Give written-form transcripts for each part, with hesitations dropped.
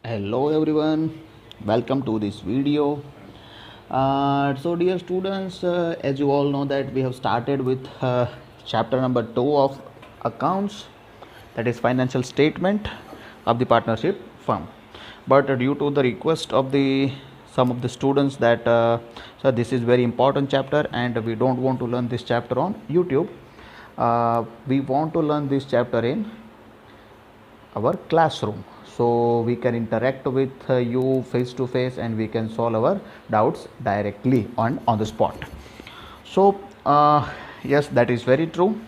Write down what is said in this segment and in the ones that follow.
Hello everyone, welcome to this video. So dear students, as you all know that we have started with chapter number 2 of accounts, that is financial statement of the partnership firm. But due to the request of the some of the students that so this is very important chapter and we don't want to learn this chapter on YouTube. We want to learn this chapter in our classroom, so we can interact with you face to face and we can solve our doubts directly on the spot. So yes, that is very true,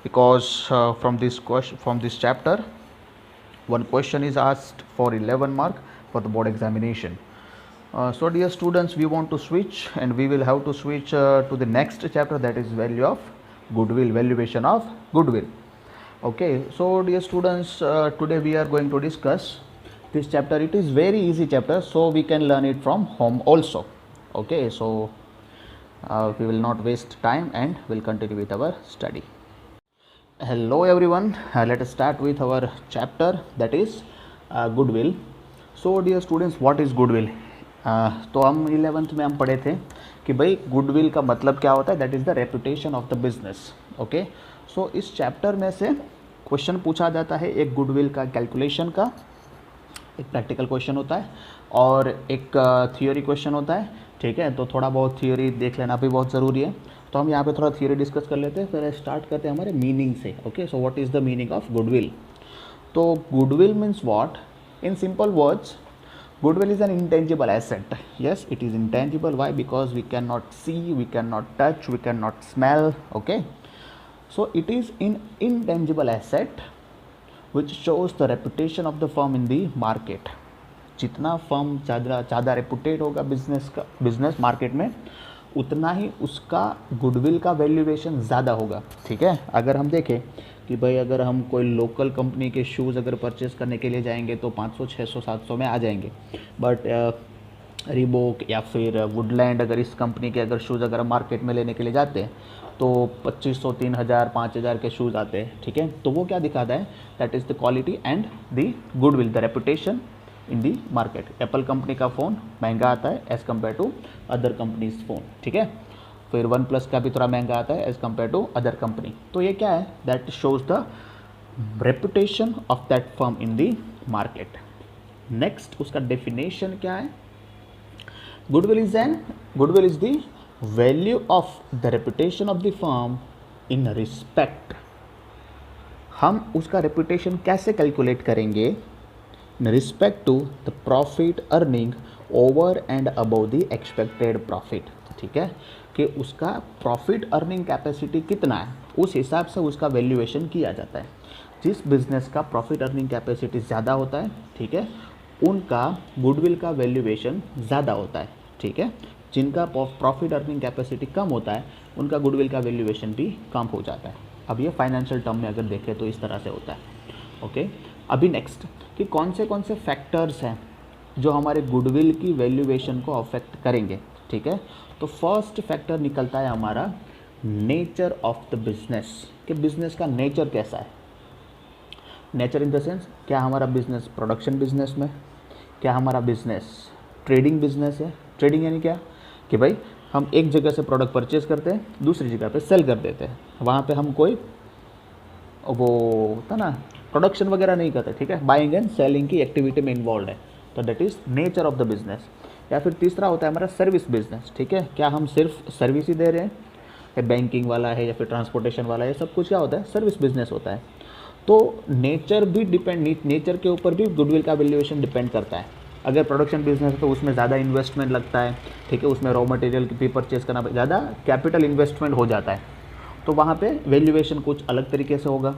because from this chapter one question is asked for 11 mark for the board examination. So dear students, we want to switch and we will have to switch to the next chapter, that is value of goodwill, valuation of goodwill. Okay, so dear students, today we are going to discuss this chapter. It is very easy chapter, so we can learn it from home also. Okay, so we will not waste time and we'll continue with our study. Hello everyone, let us start with our chapter, that is goodwill. So dear students, what is goodwill? तो हम 11th में हम पढ़े थे कि भाई goodwill का मतलब क्या होता है, that is the reputation of the business. Okay, so इस चैप्टर में से क्वेश्चन पूछा जाता है, एक गुडविल का कैलकुलेशन का एक प्रैक्टिकल क्वेश्चन होता है और एक थियोरी क्वेश्चन होता है. ठीक है, तो थोड़ा बहुत थियोरी देख लेना भी बहुत ज़रूरी है. तो हम यहाँ पे थोड़ा थियोरी डिस्कस कर लेते हैं, फिर स्टार्ट करते हैं हमारे मीनिंग से. Okay, so what is the meaning of goodwill? तो goodwill means what? In simple words, goodwill is an intangible asset. Yes, it is intangible. Why? Because we cannot see, we cannot touch, we cannot smell. Okay, so it is an intangible asset which shows the reputation of the firm in the market. जितना firm ज़्यादा reputed होगा business market में, उतना ही उसका goodwill का valuation ज़्यादा होगा. ठीक है, अगर हम देखें कि भाई अगर हम कोई लोकल कंपनी के शूज़ अगर परचेज़ करने के लिए जाएंगे तो 500, 600, 700 में आ जाएंगे. बट रीबॉक या फिर वुडलैंड, अगर इस कंपनी के अगर शूज़ अगर हम मार्केट में लेने के लिए जाते हैं तो 2500, 3000, 5000 के शूज़ आते हैं. ठीक है, तो वो क्या दिखाता है? That is the quality and the goodwill, the reputation in the market. Apple company का फ़ोन महंगा आता है as compare to other companies phone. ठीक है, फिर वन प्लस का भी थोड़ा महंगा आता है as compare to other company. तो ये क्या है? That shows the reputation of that firm in the market. Next उसका डेफिनेशन क्या है? Goodwill is the value of the reputation of the firm in respect. हम उसका रेपुटेशन कैसे कैलकुलेट करेंगे? In respect to the profit earning over and above the expected profit. ठीक है, कि उसका प्रॉफिट अर्निंग कैपेसिटी कितना है, उस हिसाब से उसका वैल्यूएशन किया जाता है. जिस बिज़नेस का प्रॉफिट अर्निंग कैपेसिटी ज़्यादा होता है, ठीक है, उनका गुडविल का वैल्यूएशन ज़्यादा होता है. ठीक है, जिनका प्रॉफिट अर्निंग कैपेसिटी कम होता है उनका गुडविल का वैल्यूएशन भी कम हो जाता है. अब ये फाइनेंशियल टर्म में अगर देखें तो इस तरह से होता है. ओके, अभी नेक्स्ट कि कौन से फैक्टर्स हैं जो हमारे गुडविल की वैल्यूएशन को अफेक्ट करेंगे. ठीक है, तो फर्स्ट फैक्टर निकलता है हमारा नेचर ऑफ द बिजनेस, कि बिजनेस का नेचर कैसा है. नेचर इन द सेंस, क्या हमारा बिजनेस प्रोडक्शन बिजनेस में, क्या हमारा बिजनेस ट्रेडिंग बिजनेस है. ट्रेडिंग यानी क्या? कि भाई हम एक जगह से प्रोडक्ट परचेज करते हैं, दूसरी जगह पे सेल कर देते हैं, वहाँ पे हम कोई वो होता ना प्रोडक्शन वगैरह नहीं करते. ठीक है, बाइंग एंड सेलिंग की एक्टिविटी में इन्वॉल्व है, तो that is nature of the business. या फिर तीसरा होता है हमारा सर्विस बिजनेस. ठीक है, क्या हम सिर्फ सर्विस ही दे रहे हैं, या बैंकिंग वाला है या फिर ट्रांसपोर्टेशन वाला है, सब कुछ क्या होता है? सर्विस बिजनेस होता है. तो नेचर भी नेचर के ऊपर भी गुडविल का वैल्यूएशन डिपेंड करता है. अगर प्रोडक्शन बिजनेस है तो उसमें ज़्यादा इन्वेस्टमेंट लगता है. ठीक है, उसमें रॉ मटेरियल भी परचेज करना, ज़्यादा कैपिटल इन्वेस्टमेंट हो जाता है, तो वहाँ पे वैल्यूएशन कुछ अलग तरीके से होगा.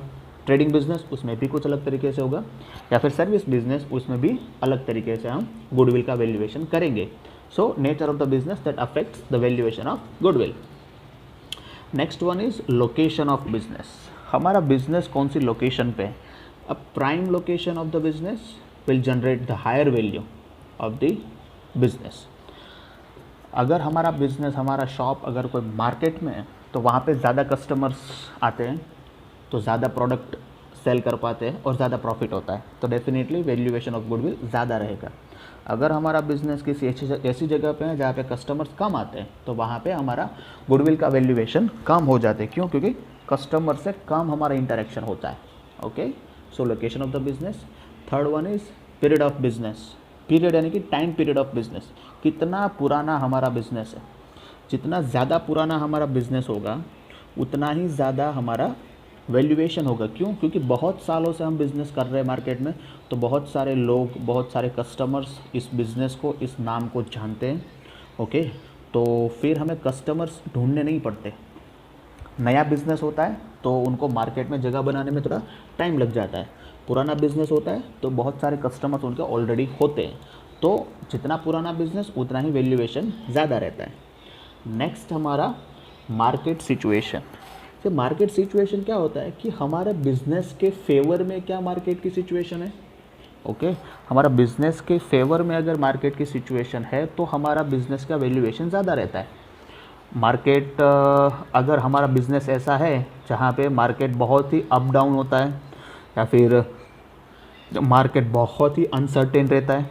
ट्रेडिंग बिजनेस उसमें भी कुछ अलग तरीके से होगा, या फिर सर्विस बिजनेस उसमें भी अलग तरीके से हम गुडविल का वैल्यूएशन करेंगे. So nature of the business that affects the valuation of goodwill. Next one is location of business. हमारा बिजनेस कौन सी लोकेशन पे है? A prime location of the business will generate the higher value of the business. अगर हमारा business, हमारा shop अगर कोई मार्केट में है तो वहाँ पे ज़्यादा कस्टमर्स आते हैं, तो ज़्यादा प्रोडक्ट सेल कर पाते हैं और ज़्यादा प्रॉफिट होता है, तो डेफिनेटली वैल्यूएशन ऑफ गुडविल ज़्यादा रहेगा। अगर हमारा बिजनेस किसी ऐसी जगह पे है जहाँ पे कस्टमर्स कम आते हैं, तो वहाँ पे हमारा गुडविल का वैल्यूएशन कम हो जाते हैं। क्यों? क्योंकि कस्टमर से कम हमारा इंटरेक्शन होता है। Okay, so location of the business. Third one is period of business. Period यानी कि टाइम पीरियड ऑफ बिजनेस, कितना पुराना हमारा बिजनेस है। जितना ज़्यादा पुराना हमारा बिजनेस होगा उतना ही ज़्यादा हमारा वैल्यूएशन होगा। क्यों? क्योंकि बहुत सालों से हम बिज़नेस कर रहे हैं मार्केट में, तो बहुत सारे लोग, बहुत सारे कस्टमर्स इस बिज़नेस को, इस नाम को जानते हैं। ओके, तो फिर हमें कस्टमर्स ढूंढने नहीं पड़ते। नया बिज़नेस होता है तो उनको मार्केट में जगह बनाने में थोड़ा टाइम लग जाता है। पुराना बिज़नेस होता है तो बहुत सारे कस्टमर्स उनके ऑलरेडी होते हैं, तो जितना पुराना बिज़नेस उतना ही वैल्यूएशन ज़्यादा रहता है। नेक्स्ट हमारा मार्केट सिचुएशन। तो मार्केट सिचुएशन क्या होता है कि हमारे बिजनेस के फेवर में क्या मार्केट की सिचुएशन है। ओके, हमारा बिजनेस के फेवर में अगर मार्केट की सिचुएशन है तो हमारा बिजनेस का वैल्यूएशन ज़्यादा रहता है। मार्केट अगर हमारा बिजनेस ऐसा है जहाँ पे मार्केट बहुत ही अप डाउन होता है, या फिर मार्केट बहुत ही अनसर्टेन रहता है,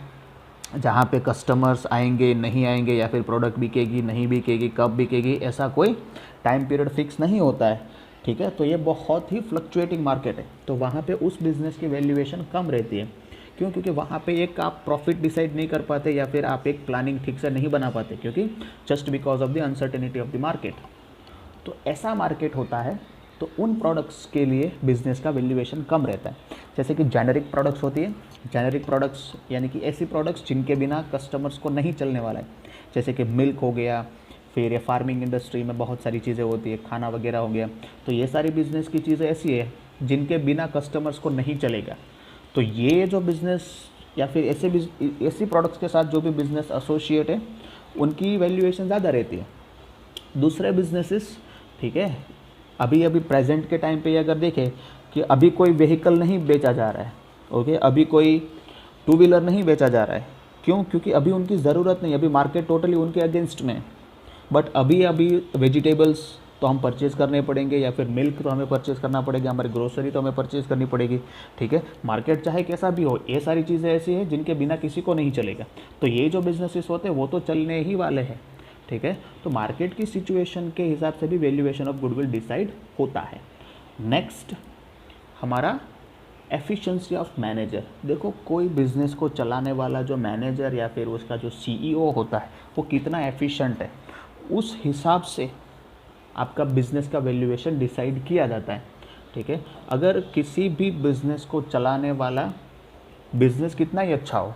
जहाँ पे कस्टमर्स आएंगे नहीं आएंगे, या फिर प्रोडक्ट बिकेगी नहीं बिकेगी, कब बिकेगी, ऐसा कोई टाइम पीरियड फिक्स नहीं होता है। ठीक है, तो ये बहुत ही फ्लक्चुएटिंग मार्केट है, तो वहाँ पे उस बिज़नेस की वैल्यूएशन कम रहती है। क्यों? क्योंकि वहाँ पे एक आप प्रॉफिट डिसाइड नहीं कर पाते, या फिर आप एक प्लानिंग ठीक से नहीं बना पाते, क्योंकि just because of the uncertainty of the market. तो ऐसा मार्केट होता है, तो उन प्रोडक्ट्स के लिए बिज़नेस का वैल्यूएशन कम रहता है। जैसे कि जेनेरिक प्रोडक्ट्स होती है। जेनेरिक प्रोडक्ट्स यानी कि ऐसी प्रोडक्ट्स जिनके बिना कस्टमर्स को नहीं चलने वाला है, जैसे कि मिल्क हो गया, फिर ये फार्मिंग इंडस्ट्री में बहुत सारी चीज़ें होती है, खाना वगैरह हो गया। तो ये सारी बिज़नेस की चीज़ें ऐसी है जिनके बिना कस्टमर्स को नहीं चलेगा। तो ये जो बिज़नेस या फिर ऐसी प्रोडक्ट्स के साथ जो भी बिज़नेस एसोसिएट है, उनकी वैल्यूएशन ज़्यादा रहती है। दूसरे बिजनेसेस, ठीक है, अभी प्रेजेंट के टाइम पे अगर देखें कि अभी कोई व्हीकल नहीं बेचा जा रहा है। ओके, अभी कोई टू व्हीलर नहीं बेचा जा रहा है। क्यों? क्योंकि अभी उनकी ज़रूरत नहीं, अभी मार्केट टोटली उनके अगेंस्ट में है। बट अभी वेजिटेबल्स तो हम परचेज़ करने पड़ेंगे, या फिर मिल्क तो हमें परचेज़ करना पड़ेगा, हमारी ग्रोसरी तो हमें परचेज़ करनी पड़ेगी। ठीक है, मार्केट चाहे कैसा भी हो, ये सारी चीज़ें ऐसी हैं जिनके बिना किसी को नहीं चलेगा। तो ये जो बिजनेसेस होते हैं वो तो चलने ही वाले हैं। ठीक है, तो मार्केट की सिचुएशन के हिसाब से भी वैल्यूएशन ऑफ गुडविल डिसाइड होता है। नेक्स्ट हमारा एफिशिएंसी ऑफ मैनेजर। देखो, कोई बिज़नेस को चलाने वाला जो मैनेजर या फिर उसका जो सीईओ होता है वो कितना एफिशिएंट है, उस हिसाब से आपका बिज़नेस का वैल्यूएशन डिसाइड किया जाता है। ठीक है, अगर किसी भी बिज़नेस को चलाने वाला बिज़नेस कितना ही अच्छा हो,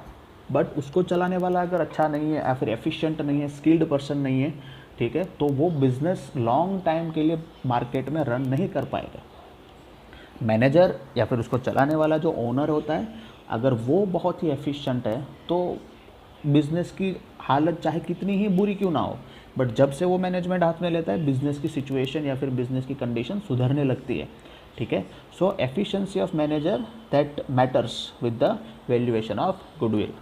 बट उसको चलाने वाला अगर अच्छा नहीं है या फिर एफिशिएंट नहीं है, स्किल्ड पर्सन नहीं है, ठीक है, तो वो बिज़नेस लॉन्ग टाइम के लिए मार्केट में रन नहीं कर पाएगा। मैनेजर या फिर उसको चलाने वाला जो ओनर होता है, अगर वो बहुत ही एफिशिएंट है तो बिज़नेस की हालत चाहे कितनी ही बुरी क्यों ना हो, बट जब से वो मैनेजमेंट हाथ में लेता है, बिज़नेस की सिचुएशन या फिर बिज़नेस की कंडीशन सुधरने लगती है। ठीक है, so efficiency of manager that matters with the valuation of goodwill.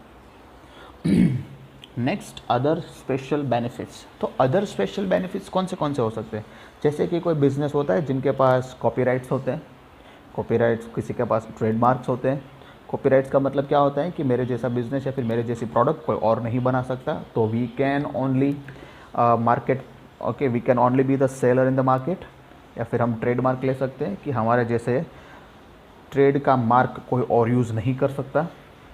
Next, other special benefits. तो अदर स्पेशल बेनिफिट्स कौन से हो सकते हैं? जैसे कि कोई बिज़नेस होता है जिनके पास कॉपीराइट्स होते हैं, कॉपीराइट्स, किसी के पास ट्रेडमार्क्स होते हैं। कॉपीराइट्स का मतलब क्या होता है कि मेरे जैसा बिजनेस या फिर मेरे जैसी प्रोडक्ट कोई और नहीं बना सकता, तो we can only market, okay, we can only be the seller in the market. या फिर हम ट्रेडमार्क ले सकते हैं कि हमारे जैसे ट्रेड का मार्क कोई और यूज़ नहीं कर सकता।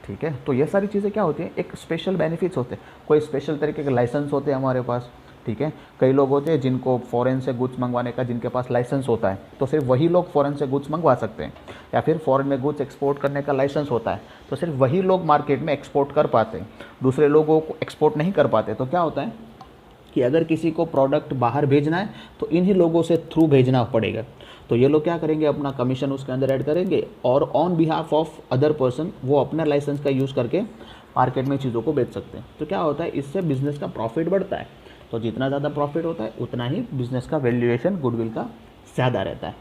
ठीक है, तो ये सारी चीज़ें क्या होती हैं, एक स्पेशल बेनिफिट्स होते हैं। कोई स्पेशल तरीके के लाइसेंस होते हैं हमारे पास। ठीक है, कई लोग होते हैं जिनको फॉरेन से गुड्स मंगवाने का, जिनके पास लाइसेंस होता है, तो सिर्फ वही लोग फॉरेन से गुड्स मंगवा सकते हैं। या फिर फॉरेन में गुड्स एक्सपोर्ट करने का लाइसेंस होता है, तो सिर्फ वही लोग मार्केट में एक्सपोर्ट कर पाते हैं, दूसरे लोगों को एक्सपोर्ट नहीं कर पाते। तो क्या होता है कि अगर किसी को प्रोडक्ट बाहर भेजना है तो इन्हीं लोगों से थ्रू भेजना पड़ेगा। तो ये लोग क्या करेंगे, अपना कमीशन उसके अंदर ऐड करेंगे और on behalf of other person वो अपना लाइसेंस का यूज़ करके मार्केट में चीज़ों को बेच सकते हैं। तो क्या होता है, इससे बिज़नेस का प्रॉफिट बढ़ता है। तो जितना ज़्यादा प्रॉफिट होता है उतना ही बिज़नेस का वैल्यूएशन गुडविल का ज़्यादा रहता है।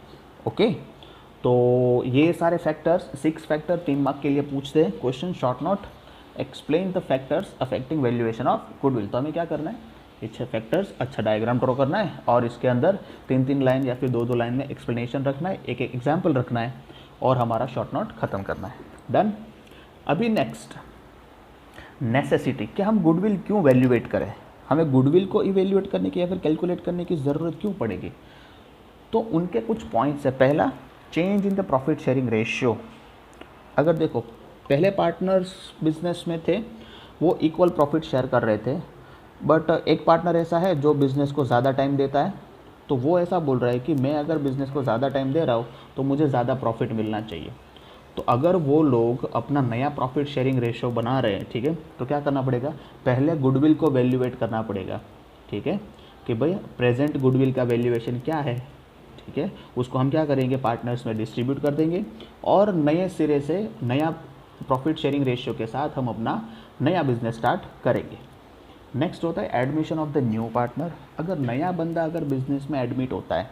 ओके, तो ये सारे फैक्टर्स, 6 फैक्टर 3 मार्क के लिए पूछते हैं question, short note, explain the factors affecting valuation of goodwill. तो हमें क्या करना है, ये 6 फैक्टर्स अच्छा डायग्राम ड्रॉ करना है और इसके अंदर 3-3 लाइन या फिर 2-2 लाइन में एक्सप्लेनेशन रखना है, एक एग्जाम्पल रखना है और हमारा शॉर्ट नोट ख़त्म करना है। डन। अभी नेक्स्ट नेसेसिटी, कि हम गुडविल क्यों वैल्यूएट करें, हमें गुडविल को इवेल्यूएट करने की या फिर कैलकुलेट करने की ज़रूरत क्यों पड़ेगी। तो उनके कुछ पॉइंट्स है। पहला, change in the profit sharing ratio. अगर देखो पहले पार्टनर्स बिजनेस में थे, वो इक्वल प्रॉफिट शेयर कर रहे थे, बट एक पार्टनर ऐसा है जो बिज़नेस को ज़्यादा टाइम देता है, तो वो ऐसा बोल रहा है कि मैं अगर बिज़नेस को ज़्यादा टाइम दे रहा हूँ तो मुझे ज़्यादा प्रॉफिट मिलना चाहिए। तो अगर वो लोग अपना नया प्रॉफिट शेयरिंग रेशियो बना रहे हैं, ठीक है, तो क्या करना पड़ेगा, पहले गुडविल को वैल्यूएट करना पड़ेगा, ठीक है, कि भाई प्रेजेंट गुडविल का वैल्यूएशन क्या है, ठीक है, उसको हम क्या करेंगे, पार्टनर्स में डिस्ट्रीब्यूट कर देंगे और नए सिरे से नया प्रॉफिट शेयरिंग रेशियो के साथ हम अपना नया बिजनेस स्टार्ट करेंगे। नेक्स्ट होता है admission of the new partner. अगर नया बंदा अगर बिजनेस में एडमिट होता है,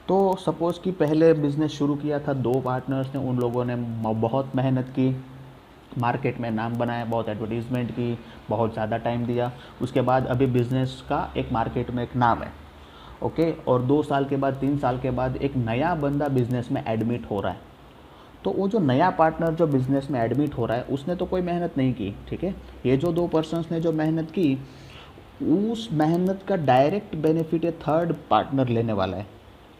तो सपोज़ कि पहले बिज़नेस शुरू किया था 2 पार्टनर्स ने, उन लोगों ने बहुत मेहनत की, मार्केट में नाम बनाया, बहुत एडवर्टीज़मेंट की, बहुत ज़्यादा टाइम दिया, उसके बाद अभी बिज़नेस का एक मार्केट में एक नाम है, ओके, और 2 साल के बाद 3 साल के बाद एक नया बंदा बिज़नेस में एडमिट हो रहा है। तो वो जो नया पार्टनर जो बिज़नेस में एडमिट हो रहा है, उसने तो कोई मेहनत नहीं की, ठीक है, ये जो 2 पर्सन्स ने जो मेहनत की, उस मेहनत का डायरेक्ट बेनिफिट ये थर्ड पार्टनर लेने वाला है।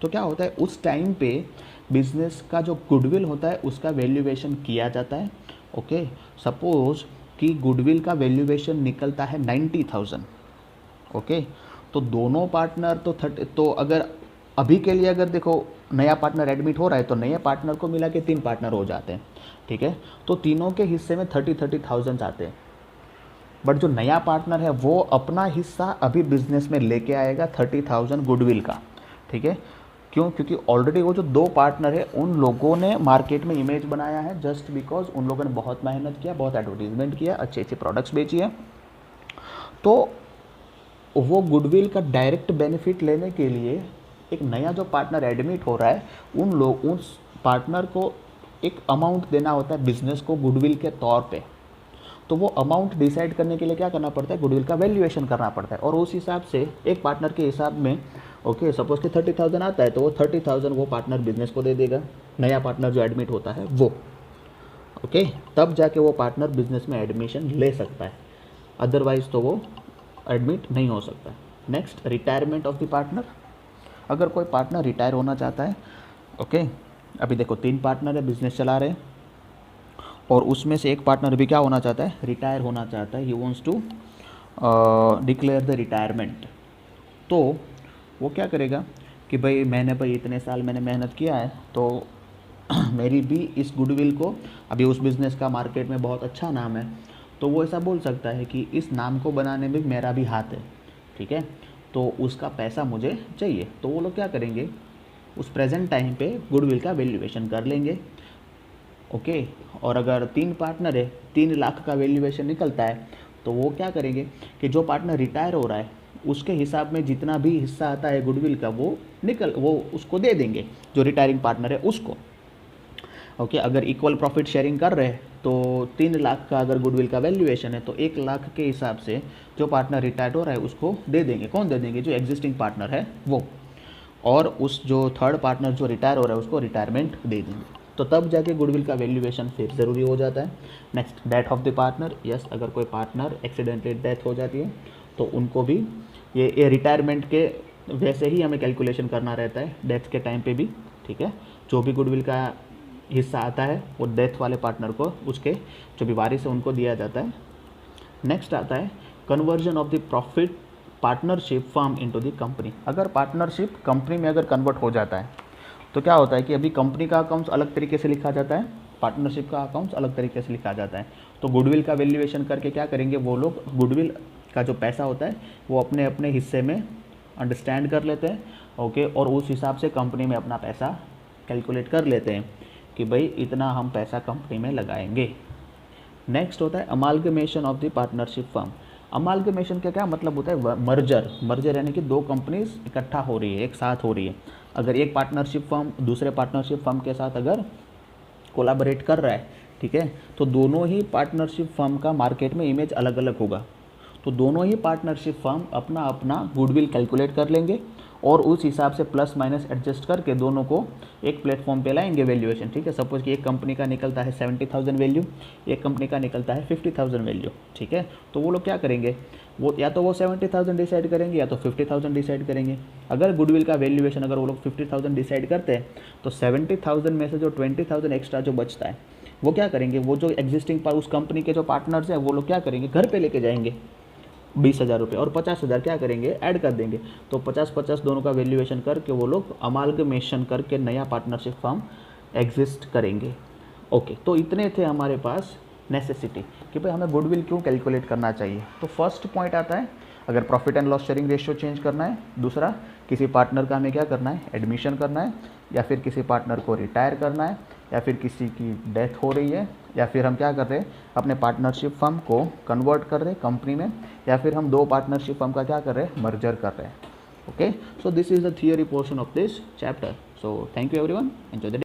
तो क्या होता है, उस टाइम पे बिज़नेस का जो गुडविल होता है उसका वैल्यूएशन किया जाता है, ओके। सपोज़ कि गुडविल का वैल्यूएशन निकलता है 90,000, ओके। तो दोनों पार्टनर तो अगर अभी के लिए अगर देखो नया पार्टनर एडमिट हो रहा है, तो नए पार्टनर को मिला के 3 पार्टनर हो जाते हैं, ठीक है, तो तीनों के हिस्से में 30,000 आते हैं। बट जो नया पार्टनर है वो अपना हिस्सा अभी बिजनेस में लेके आएगा 30,000 गुडविल का, ठीक है। क्यों? क्योंकि ऑलरेडी वो जो 2 पार्टनर है उन लोगों ने मार्केट में इमेज बनाया है, जस्ट बिकॉज उन लोगों ने बहुत मेहनत किया, बहुत एडवर्टीजमेंट किया, अच्छे अच्छे प्रोडक्ट्स बेची है। तो वो गुडविल का डायरेक्ट बेनिफिट लेने के लिए एक नया जो पार्टनर एडमिट हो रहा है, उस पार्टनर को एक अमाउंट देना होता है बिजनेस को गुडविल के तौर पे। तो वो अमाउंट डिसाइड करने के लिए क्या करना पड़ता है, गुडविल का वैल्यूएशन करना पड़ता है, और उस हिसाब से एक पार्टनर के हिसाब में, ओके, सपोज कि 30,000 आता है, तो वो 30,000 वो पार्टनर बिजनेस को दे देगा, नया पार्टनर जो एडमिट होता है वो, ओके, तब जाके वो पार्टनर बिजनेस में एडमिशन ले सकता है, अदरवाइज तो वो एडमिट नहीं हो सकता। Next, retirement of the partner. अगर कोई पार्टनर रिटायर होना चाहता है, ओके, अभी देखो 3 पार्टनर है, बिजनेस चला रहे हैं, और उसमें से एक पार्टनर भी क्या होना चाहता है, रिटायर होना चाहता है, he wants to declare the retirement. तो वो क्या करेगा कि भाई इतने साल मैंने मेहनत किया है, तो मेरी भी इस गुडविल को, अभी उस बिज़नेस का मार्केट में बहुत अच्छा नाम है, तो वो ऐसा बोल सकता है कि इस नाम को बनाने में मेरा भी हाथ है, ठीक है, तो उसका पैसा मुझे चाहिए। तो वो लोग क्या करेंगे, उस प्रेजेंट टाइम पे गुडविल का वैल्यूएशन कर लेंगे, ओके। और अगर 3 पार्टनर है, 3 लाख का वैल्यूएशन निकलता है, तो वो क्या करेंगे कि जो पार्टनर रिटायर हो रहा है उसके हिसाब में जितना भी हिस्सा आता है गुडविल का वो उसको दे देंगे, जो रिटायरिंग पार्टनर है उसको, ओके। अगर इक्वल प्रॉफिट शेयरिंग कर रहे हैं तो 3 लाख का अगर गुडविल का वैल्यूएशन है, तो 1 लाख के हिसाब से जो पार्टनर रिटायर्ड हो रहा है उसको दे देंगे। कौन दे देंगे, जो एग्जिस्टिंग पार्टनर है वो, और उस जो थर्ड पार्टनर जो रिटायर हो रहा है उसको रिटायरमेंट दे देंगे। तो तब जाके गुडविल का वैल्यूएशन फिर ज़रूरी हो जाता है। Next, death of the partner. Yes, अगर कोई पार्टनर एक्सीडेंटली डेथ हो जाती है तो उनको भी ये रिटायरमेंट के वैसे ही हमें कैलकुलेशन करना रहता है, डेथ के टाइम पे भी, ठीक है। जो भी गुडविल का हिस्सा आता है वो डेथ वाले पार्टनर को, उसके जो भी वारिस है उनको दिया जाता है। नेक्स्ट आता है conversion of the profit partnership firm into the company. अगर पार्टनरशिप कंपनी में अगर कन्वर्ट हो जाता है तो क्या होता है कि अभी कंपनी का अकाउंट्स अलग तरीके से लिखा जाता है, पार्टनरशिप का अकाउंट्स अलग तरीके से लिखा जाता है। तो गुडविल का वैल्यूएशन करके क्या करेंगे वो लोग, गुडविल का जो पैसा होता है वो अपने अपने हिस्से में अंडरस्टैंड कर लेते हैं, ओके, और उस हिसाब से कंपनी में अपना पैसा कैलकुलेट कर लेते हैं कि भाई इतना हम पैसा कंपनी में लगाएंगे। नेक्स्ट होता है amalgamation of the partnership firm. Amalgamation का क्या मतलब होता है, मर्जर यानी कि 2 कंपनीज इकट्ठा हो रही है, एक साथ हो रही है। अगर एक पार्टनरशिप फर्म दूसरे पार्टनरशिप फर्म के साथ अगर कोलैबोरेट कर रहा है, ठीक है, तो दोनों ही पार्टनरशिप फर्म का मार्केट में इमेज अलग अलग होगा। तो दोनों ही पार्टनरशिप फर्म अपना अपना गुडविल कैलकुलेट कर लेंगे और उस हिसाब से प्लस माइनस एडजस्ट करके दोनों को एक प्लेटफॉर्म पे लाएंगे वैल्यूएशन, ठीक है। सपोज कि एक कंपनी का निकलता है 70,000 वैल्यू, एक कंपनी का निकलता है 50,000 वैल्यू, ठीक है। तो वो लोग क्या करेंगे, वो या तो वो 70,000 डिसाइड करेंगे या तो 50,000 डिसाइड करेंगे। अगर गुडविल का वैल्यूएशन अगर वो लोग 50,000 डिसाइड करते हैं तो 70,000 में से जो 20,000 एक्स्ट्रा जो बचता है वो क्या करेंगे, वो जो एग्जिस्टिंग उस कंपनी के जो पार्टनर्स हैं वो लोग क्या करेंगे, घर पे लेके जाएंगे 20,000 रुपये, और 50,000 क्या करेंगे, ऐड कर देंगे। तो 50-50 दोनों का वैल्यूएशन करके वो लोग अमालगमेशन करके नया पार्टनरशिप फर्म एग्जिस्ट करेंगे। ओके, तो इतने थे हमारे पास नेसेसिटी कि भाई हमें गुडविल क्यों कैलकुलेट करना चाहिए। तो फर्स्ट पॉइंट आता है अगर profit and loss sharing ratio change करना है, दूसरा किसी पार्टनर का हमें क्या करना है, एडमिशन करना है, या फिर किसी पार्टनर को रिटायर करना है, या फिर किसी की डेथ हो रही है, या फिर हम क्या कर रहे हैं अपने पार्टनरशिप फर्म को कन्वर्ट कर रहे हैं कंपनी में, या फिर हम दो पार्टनरशिप फर्म का क्या कर रहे हैं, मर्जर कर रहे हैं। Okay, so this is the theory portion of this chapter. So thank you everyone, enjoy the day.